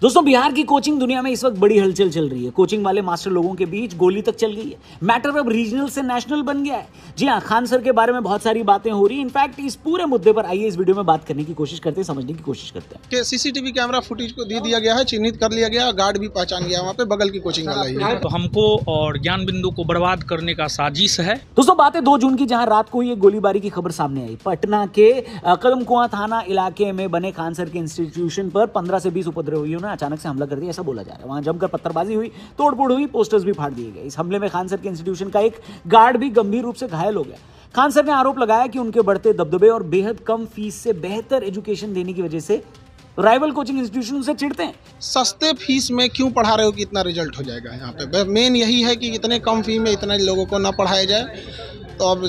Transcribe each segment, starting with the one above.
दोस्तों, बिहार की कोचिंग दुनिया में इस वक्त बड़ी हलचल चल रही है। कोचिंग वाले मास्टर लोगों के बीच गोली तक चल गई है। मैटर अब रीजनल से नेशनल बन गया है। जी हाँ, खान सर के बारे में बहुत सारी बातें हो रही है। इनफैक्ट इस पूरे मुद्दे पर आइए इस वीडियो में बात करने की कोशिश करते हैं, समझने की कोशिश करते हैं कि सीसीटीवी कैमरा फुटेज को दे दिया गया है, चिन्हित कर लिया गया, गार्ड भी पहचान गया वहाँ पे, बगल की कोचिंग वाला ही है। तो हमको और ज्ञान बिंदु को बर्बाद करने का साजिश है। दोस्तों, बात है 2 जून की, जहां रात को ये गोलीबारी की खबर सामने आई। पटना के कदमकुआं थाना इलाके में बने खान सर के इंस्टीट्यूशन पर 15 से 20 उपद्रवियों ने अचानक से हमला कर दिया, ऐसा बोला जा रहा है। वहां जमकर पत्थरबाजी हुई, तोड़फोड़ हुई, पोस्टर्स भी फाड़ दिए गए। इस हमले में खान सर के इंस्टीट्यूशन का एक गार्ड भी गंभीर रूप से घायल हो गया। खान सर ने आरोप लगाया कि उनके बढ़ते दबदबे और बेहद कम फीस से बेहतर एजुकेशन देने की वजह से राइवल कोचिंग इंस्टीट्यूशन उनसे चिढ़ते हैं। सस्ते फीस में क्यों पढ़ा रहे हो कि इतना रिजल्ट हो जाएगा। यहाँ पे मेन यही है कि इतने कम फी में इतने लोगों को ना पढ़ाया जाए। तो अब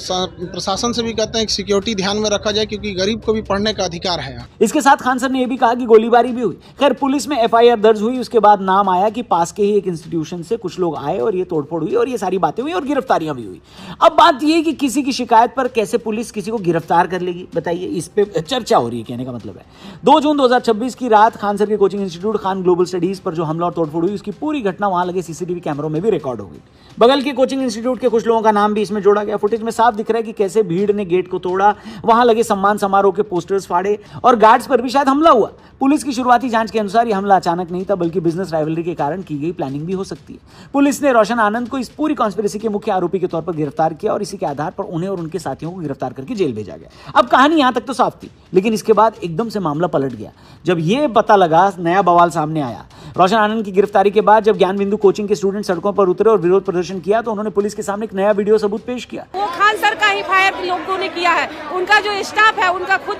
प्रशासन से भी कहते हैं कि सिक्योरिटी ध्यान में रखा जाए, क्योंकि गरीब को भी पढ़ने का अधिकार है। इसके साथ खान सर ने यह भी कहा कि गोलीबारी भी हुई। खैर, पुलिस में एफआईआर दर्ज हुई। उसके बाद नाम आया कि पास के ही एक इंस्टीट्यूशन से कुछ लोग आए और ये तोड़फोड़ हुई और ये सारी बातें हुई और गिरफ्तारियां भी हुई। अब बात यह कि किसी की शिकायत पर कैसे पुलिस किसी को गिरफ्तार कर लेगी, बताइए। इस पे चर्चा हो रही है, कहने का मतलब है। 2 जून 2026 की रात खान सर के coaching institute Khan global studies पर जो हमला और तोड़फोड़ हुई, उसकी पूरी घटना वहां लगे सीसीटीवी कैमरों में भी रिकॉर्ड हो गई। बगल के कोचिंग इंस्टीट्यूट के कुछ लोगों का नाम भी इसमें जोड़ा गया। फुटेज में साफ दिख रहा है कि कैसे भीड़ ने गेट को तोड़ा, वहां लगे सम्मान समारोह के पोस्टर्स फाड़े और गार्ड्स पर भी शायद हमला हुआ। पुलिस की शुरुआती जांच के अनुसार यह हमला अचानक नहीं था, बल्कि बिजनेस राइवलरी के कारण की गई प्लानिंग भी हो सकती है। पुलिस ने रोशन आनंद को इस पूरी कॉन्स्पिरेसी के मुख्य आरोपी के तौर पर गिरफ्तार किया और इसी के आधार पर उन्हें और उनके साथियों को गिरफ्तार करके जेल भेजा गया। अब कहानी यहां तक तो साफ थी, लेकिन इसके बाद एकदम से मामला पलट गया। जब यह पता लगा, नया बवाल सामने आया। रोशन आनंद की गिरफ्तारी के बाद जब ज्ञान बिंदु कोचिंग के स्टूडेंट सड़कों पर उतरे और विरोध प्रदर्शन किया, तो उन्होंने पुलिस के सामने एक नया वीडियो सबूत पेश किया। वो खान सर का ही फायर लोगों ने किया है। उनका जो स्टाफ है, उनका खुद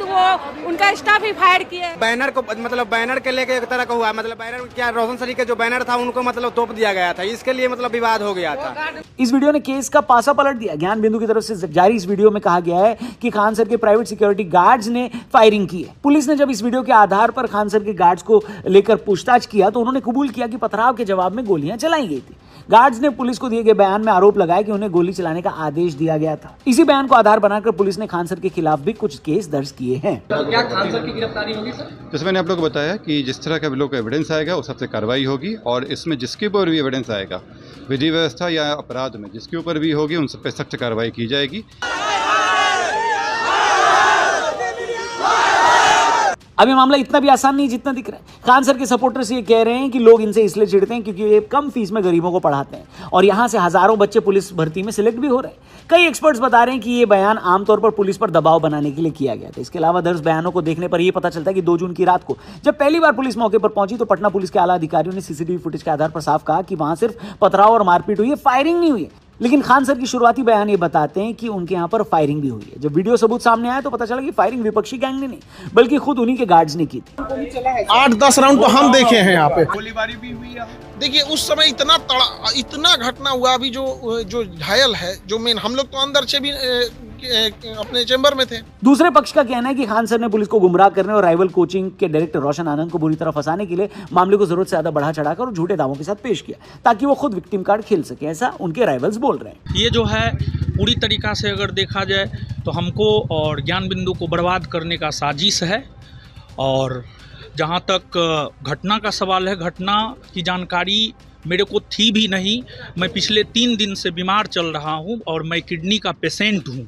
उनका स्टाफ ही फायर किया। बैनर को मतलब बैनर के लेके एक तरह का हुआ, मतलब बैनर क्या रोशन सर के जो बैनर था उनको मतलब तोप दिया गया था, इसके लिए मतलब विवाद हो गया था। इस वीडियो ने केस का पासा पलट दिया। ज्ञान बिंदु की तरफ से जारी इस वीडियो में कहा गया है कि खान सर के प्राइवेट सिक्योरिटी गार्ड्स ने फायरिंग की है। पुलिस ने जब इस वीडियो के आधार पर खान सर के गार्ड्स को लेकर पूछताछ किया, तो उन्होंने कबूल किया कि पथराव के जवाब में गोलियां चलाई गई थी। गार्ड्स ने पुलिस को दिए गए बयान में आरोप लगाया कि उन्हें गोली चलाने का आदेश दिया गया था। इसी बयान को आधार बनाकर पुलिस ने खान सर के खिलाफ भी कुछ केस दर्ज किए हैं। क्या खान सर की गिरफ्तारी होगी सर? जैसे मैंने आप लोगों को बताया कि जिस तरह का भी लोग एविडेंस आएगा उस सबसे कार्रवाई होगी, और इसमें जिसके ऊपर भी एविडेंस आएगा, विधि व्यवस्था या अपराध में जिसके ऊपर भी होगी, उन सब पे सख्त कार्रवाई की जाएगी। अब ये मामला इतना भी आसान नहीं जितना दिख रहा है। खान सर के सपोर्टर्स ये कह रहे हैं कि लोग इनसे इसलिए चिढ़ते हैं क्योंकि ये कम फीस में गरीबों को पढ़ाते हैं और यहां से हजारों बच्चे पुलिस भर्ती में सिलेक्ट भी हो रहे हैं। कई एक्सपर्ट्स बता रहे हैं कि ये बयान आमतौर पर पुलिस पर दबाव बनाने के लिए किया गया था। इसके अलावा दर्ज बयानों को देखने पर यह पता चलता है कि 2 जून की रात को जब पहली बार पुलिस मौके पर पहुंची, तो पटना पुलिस के आला अधिकारियों ने सीसीटीवी फुटेज के आधार पर साफ कहा कि वहां सिर्फ पथराव और मारपीट हुई है, फायरिंग नहीं हुई है। लेकिन खान सर की शुरुआती बयान ये बताते हैं कि उनके यहाँ पर फायरिंग भी हुई है। जब वीडियो सबूत सामने आया तो पता चला कि फायरिंग विपक्षी गैंग ने नहीं, बल्कि खुद उन्हीं के गार्ड्स ने की थी। 8-10 राउंड तो हम देखे हैं यहाँ पे। गोलीबारी भी हुई है। देखिए, उस समय इतना घटना हुआ। अभी जो घायल है, जो मेन, हम लोग तो अंदर से भी अपने चेंबर में थे। दूसरे पक्ष का कहना है कि खान सर ने पुलिस को गुमराह करने और राइवल कोचिंग के डायरेक्टर रोशन आनंद को बुरी तरह फंसाने के लिए मामले को जरूरत से ज्यादा बढ़ा चढ़ाकर और झूठे दावों के साथ पेश किया ताकि वो खुद विक्टिम कार्ड खेल सके। ऐसा उनके राइवल्स बोल रहे हैं। ये जो है पूरी तरीका से अगर देखा जाए तो हमको और ज्ञान बिंदु को बर्बाद करने का साजिश है। और जहाँ तक घटना का सवाल है, घटना की जानकारी मेरे को थी भी नहीं। मैं पिछले 3 दिन से बीमार चल रहा हूँ और मैं किडनी का पेशेंट हूँ।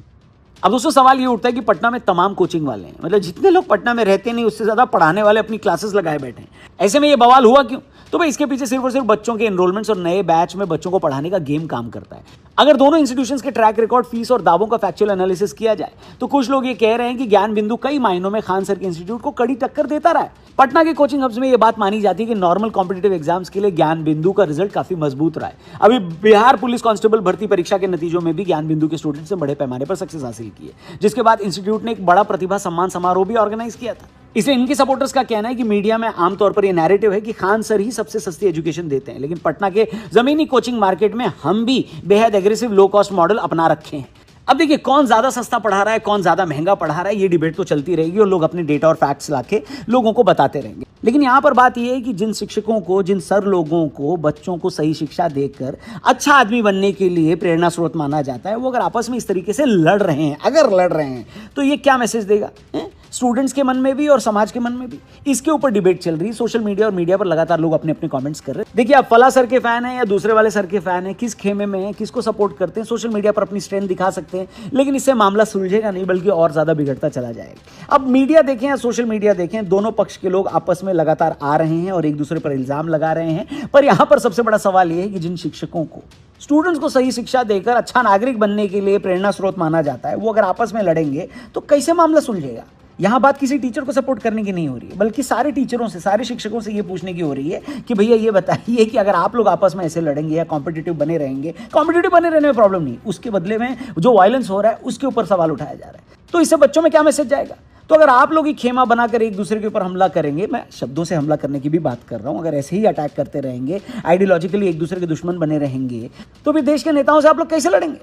अब दोस्तों, सवाल ये उठता है कि पटना में तमाम कोचिंग वाले हैं, मतलब जितने लोग पटना में रहते नहीं उससे ज्यादा पढ़ाने वाले अपनी क्लासेस लगाए बैठे हैं। ऐसे में ये बवाल हुआ क्यों? तो भाई इसके पीछे सिर्फ और सिर्फ बच्चों के एनरोलमेंट्स और नए बैच में बच्चों को पढ़ाने का गेम काम करता है। अगर दोनों इंस्टीट्यूशंस के ट्रैक रिकॉर्ड, फीस और दावों का फैक्चुअल एनालिसिस किया जाए तो कुछ लोग ये कह रहे हैं कि ज्ञान बिंदु कई मायनों में खान सर के इंस्टीट्यूट को कड़ी टक्कर देता रहा है। पटना के कोचिंग हब्स में ये बात मानी जाती है कि नॉर्मल कॉम्पिटिटिव एग्जाम्स के लिए ज्ञान बिंदु का रिजल्ट काफी मजबूत रहा है। अभी बिहार पुलिस कांस्टेबल भर्ती परीक्षा के नतीजों में भी ज्ञान बिंदु के स्टूडेंट्स ने बड़े पैमाने पर सक्सेस हासिल की है, जिसके बाद इंस्टीट्यूट ने एक बड़ा प्रतिभा सम्मान समारोह भी ऑर्गेनाइज किया था। इसलिए इनके सपोर्टर्स का कहना है कि मीडिया में आमतौर पर यह नैरेटिव है कि खान सर ही सबसे सस्ती एजुकेशन देते हैं, लेकिन पटना के जमीनी कोचिंग मार्केट में हम भी बेहद एग्रेसिव लो कॉस्ट मॉडल अपना रखे हैं। अब देखिए, कौन ज्यादा सस्ता पढ़ा रहा है, कौन ज्यादा महंगा पढ़ा रहा है, ये डिबेट तो चलती रहेगी और लोग अपने डेटा और फैक्ट्स लाके लोगों को बताते रहेंगे। लेकिन यहाँ पर बात यह है कि जिन शिक्षकों को, जिन सर लोगों को बच्चों को सही शिक्षा देकर अच्छा आदमी बनने के लिए प्रेरणा स्रोत माना जाता है, वो अगर आपस में इस तरीके से लड़ रहे हैं, तो ये क्या मैसेज देगा? स्टूडेंट्स के मन में भी और समाज के मन में भी। इसके ऊपर डिबेट चल रही है सोशल मीडिया और मीडिया पर लगातार लोग अपने अपने कमेंट्स कर रहे हैं। देखिए, आप फला सर के फैन हैं या दूसरे वाले सर के फैन हैं, किस खेमे में हैं, किसको सपोर्ट करते हैं, सोशल मीडिया पर अपनी स्ट्रेंथ दिखा सकते हैं, लेकिन इससे मामला सुलझेगा नहीं, बल्कि और ज्यादा बिगड़ता चला जाएगा। अब मीडिया देखें या सोशल मीडिया देखें, दोनों पक्ष के लोग आपस में लगातार आ रहे हैं और एक दूसरे पर इल्जाम लगा रहे हैं। पर यहां पर सबसे बड़ा सवाल यह है कि जिन शिक्षकों को स्टूडेंट्स को सही शिक्षा देकर अच्छा नागरिक बनने के लिए प्रेरणा स्रोत माना जाता है, वो अगर आपस में लड़ेंगे तो कैसे मामला सुलझेगा। यहां बात किसी टीचर को सपोर्ट करने की नहीं हो रही है, बल्कि सारे टीचरों से, सारे शिक्षकों से ये पूछने की हो रही है कि भैया ये बताइए कि अगर आप लोग आपस में ऐसे लड़ेंगे या कॉम्पिटिटिव बने रहेंगे, कॉम्पिटिटिव बने रहने में प्रॉब्लम नहीं, उसके बदले में जो वायलेंस हो रहा है उसके ऊपर सवाल उठाया जा रहा है, तो इससे बच्चों में क्या मैसेज जाएगा। तो अगर आप लोग ही खेमा बनाकर एक दूसरे के ऊपर हमला करेंगे, मैं शब्दों से हमला करने की भी बात कर रहा हूं, अगर ऐसे ही अटैक करते रहेंगे, आइडियोलॉजिकली एक दूसरे के दुश्मन बने रहेंगे, तो भी देश के नेताओं से आप लोग कैसे लड़ेंगे।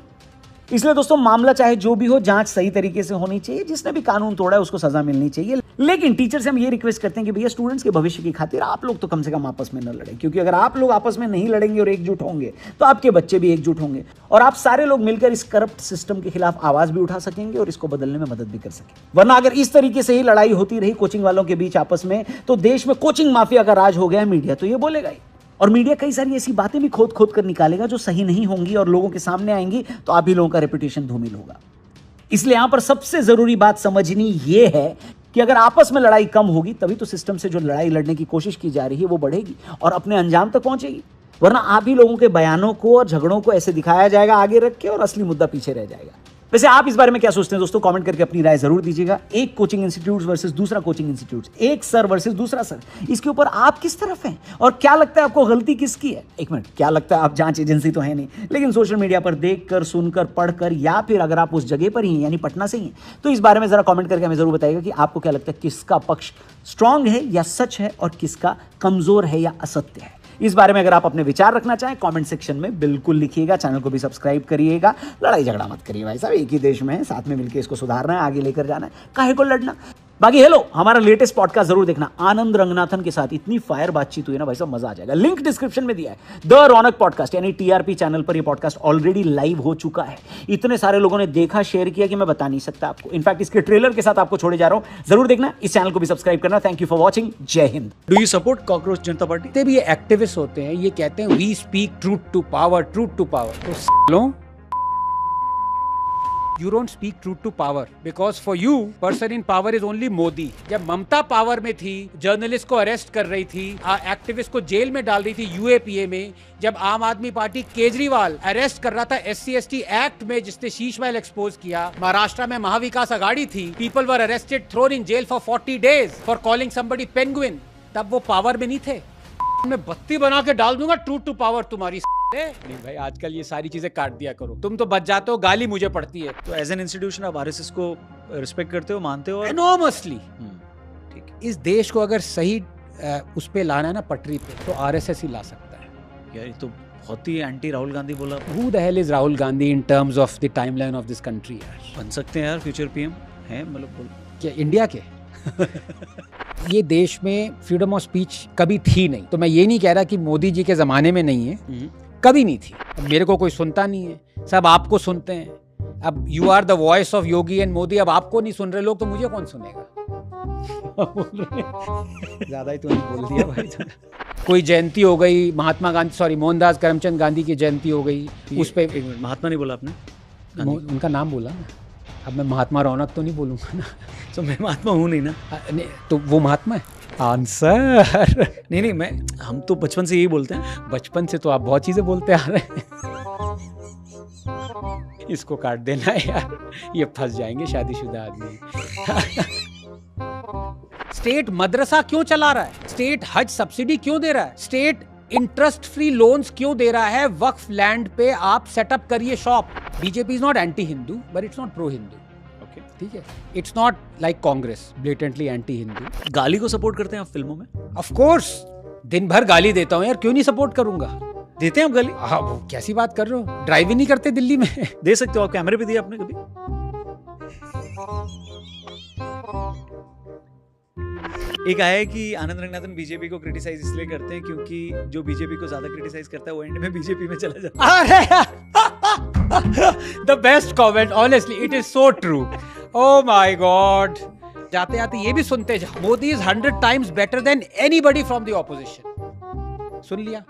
इसलिए दोस्तों, मामला चाहे जो भी हो, जांच सही तरीके से होनी चाहिए, जिसने भी कानून तोड़ा है उसको सजा मिलनी चाहिए। लेकिन टीचर से हम ये रिक्वेस्ट करते हैं कि भैया स्टूडेंट्स के भविष्य की खातिर आप लोग तो कम से कम आपस में न लड़ें, क्योंकि अगर आप लोग आपस में नहीं लड़ेंगे और एकजुट होंगे तो आपके बच्चे भी एकजुट होंगे और आप सारे लोग मिलकर इस करप्ट सिस्टम के खिलाफ आवाज भी उठा सकेंगे और इसको बदलने में मदद भी कर सकेंगे। वरना अगर इस तरीके से ही लड़ाई होती रही कोचिंग वालों के बीच आपस में, तो देश में कोचिंग माफिया का राज हो गया। मीडिया तो ये बोलेगा ही, और मीडिया कई सारी ऐसी बातें भी खोद खोद कर निकालेगा जो सही नहीं होंगी और लोगों के सामने आएंगी, तो आप ही लोगों का रेपुटेशन धूमिल होगा। इसलिए यहां पर सबसे जरूरी बात समझनी यह है कि अगर आपस में लड़ाई कम होगी, तभी तो सिस्टम से जो लड़ाई लड़ने की कोशिश की जा रही है वो बढ़ेगी और अपने अंजाम तक पहुंचेगी। वरना आप ही लोगों के बयानों को और झगड़ों को ऐसे दिखाया जाएगा आगे रख के, और असली मुद्दा पीछे रह जाएगा। वैसे आप इस बारे में क्या सोचते हैं दोस्तों, कमेंट करके अपनी राय जरूर दीजिएगा। एक कोचिंग इंस्टीट्यूट वर्सेस दूसरा कोचिंग इंस्टीट्यूट, एक सर वर्सेस दूसरा सर, इसके ऊपर आप किस तरफ हैं और क्या लगता है आपको गलती किसकी है। एक मिनट, क्या लगता है, आप जांच एजेंसी तो है नहीं, लेकिन सोशल मीडिया पर देखकर, सुनकर, पढ़कर, या फिर अगर आप उस जगह पर ही हैं यानी पटना से ही हैं, तो इस बारे में जरा कमेंट करके हमें जरूर बताइएगा कि आपको क्या लगता है, किसका पक्ष स्ट्रांग है या सच है और किसका कमजोर है या असत्य है। इस बारे में अगर आप अपने विचार रखना चाहें, कमेंट सेक्शन में बिल्कुल लिखिएगा। चैनल को भी सब्सक्राइब करिएगा। लड़ाई झगड़ा मत करिए भाई साहब, एक ही देश में है, साथ में मिलकर इसको सुधारना है, आगे लेकर जाना है, काहे को लड़ना। बाकी हेलो, हमारा लेटेस्ट पॉडकास्ट जरूर देखना, आनंद रंगनाथन के साथ इतनी फायर बातचीत हुई ना भाई साहब, मजा आ जाएगा। लिंक डिस्क्रिप्शन में दिया है। द रौनक पॉडकास्ट यानी टीआरपी चैनल पर यह पॉडकास्ट ऑलरेडी लाइव हो चुका है। इतने सारे लोगों ने देखा, शेयर किया कि मैं बता नहीं सकता आपको। इनफैक्ट इसके ट्रेलर के साथ आपको छोड़े जा रहा हूं, जरूर देखना। इस चैनल को भी सब्सक्राइब करना। Thank you for watching. जय Hind. Do you support cockroach Janata party? जितने भी ये एक्टिविस्ट होते हैं, ये कहते हैं we speak truth to power, truth to power. तो You don't speak truth to power because for you, person in power is only Modi. जब ममता पावर में थी, जर्नलिस्ट को अरेस्ट कर रही थी, एक्टिविस्ट को जेल में डाल रही थी यूएपीए में, जब आम आदमी पार्टी केजरीवाल अरेस्ट कर रहा था SC/ST एक्ट में जिसने शीश महल एक्सपोज किया, महाराष्ट्र में महाविकास अघाड़ी थी, people were arrested, thrown in jail for 40 days for calling somebody penguin, तब वो पावर में नहीं थे। मैं बत्ती बना के डाल दूंगा ट्रूथ टू पावर तुम्हारी। नहीं भाई, आजकल ये सारी चीजें काट दिया करो, तुम तो बच जाते हो, गाली मुझे पड़ती है। तो एज एन इंस्टीट्यूशन आप आरएसएस को रिस्पेक्ट करते हो, मानते हो? एनॉर्मसली। ठीक है इस देश को अगर सही उस पे लाना है ना, पटरी पे, तो आरएसएस ही ला सकता है। यार, ये तो बहुत ही एंटी राहुल गांधी बोला। Who the hell is Rahul Gandhi in terms of the timeline of this country यार? बन सकते हैं यार फ्यूचर पीएम हैं, मतलब क्या इंडिया के? ये देश में फ्रीडम ऑफ स्पीच कभी थी नहीं, तो मैं ये नहीं कह रहा कि मोदी जी के जमाने में नहीं है, कभी नहीं थी। अब मेरे को कोई सुनता नहीं है, सब आपको सुनते हैं। अब you are the voice of Yogi and Modi, अब आपको नहीं सुन रहे लोग, तो मुझे कौन सुनेगा? ज्यादा ही तो नहीं बोल दिया भाई। कोई जयंती हो गई, महात्मा गांधी, सॉरी मोहनदास करमचंद गांधी की जयंती हो गई, उस पे महात्मा नहीं बोला आपने, उनका नाम बोला ना। अब मैं महात्मा रौनक तो नहीं बोलूंगा ना। तो मैं महात्मा हूँ नहीं ना। नहीं, तो वो महात्मा है। आंसर नहीं, हम तो बचपन से यही बोलते हैं। बचपन से तो आप बहुत चीजें बोलते आ रहे हैं। इसको काट देना यार, ये फंस जाएंगे शादीशुदा आदमी। स्टेट मदरसा क्यों चला रहा है? स्टेट हज सब्सिडी क्यों दे रहा है? स्टेट इंटरेस्ट फ्री लोन्स क्यों दे रहा है? वक्फ लैंड पे आप सेटअप करिए shop. BJP is not anti Hindu, but it's not pro Hindu. ठीक है, it's not like Congress blatantly anti Hindu. गाली को सपोर्ट करते हैं आप फिल्मों में? ऑफ कोर्स, दिन भर गाली देता हूँ यार, क्यों नहीं सपोर्ट करूंगा? देते हैं आप गाली? हाँ, वो कैसी बात कर रहे हो? ड्राइव ही नहीं करते दिल्ली में। दे सकते हो आप, कैमरे पे दिया आपने कभी? एक आया है कि आनंद रंगनाथन बीजेपी को क्रिटिसाइज इसलिए करते हैं क्योंकि जो बीजेपी को ज्यादा क्रिटिसाइज करता है वो एंड में बीजेपी में चला जाता है। The best comment, honestly, it is so true. Oh my God. जाते जाते ये भी सुनते जाओ, Modi is 100 times better than anybody from the opposition. सुन लिया।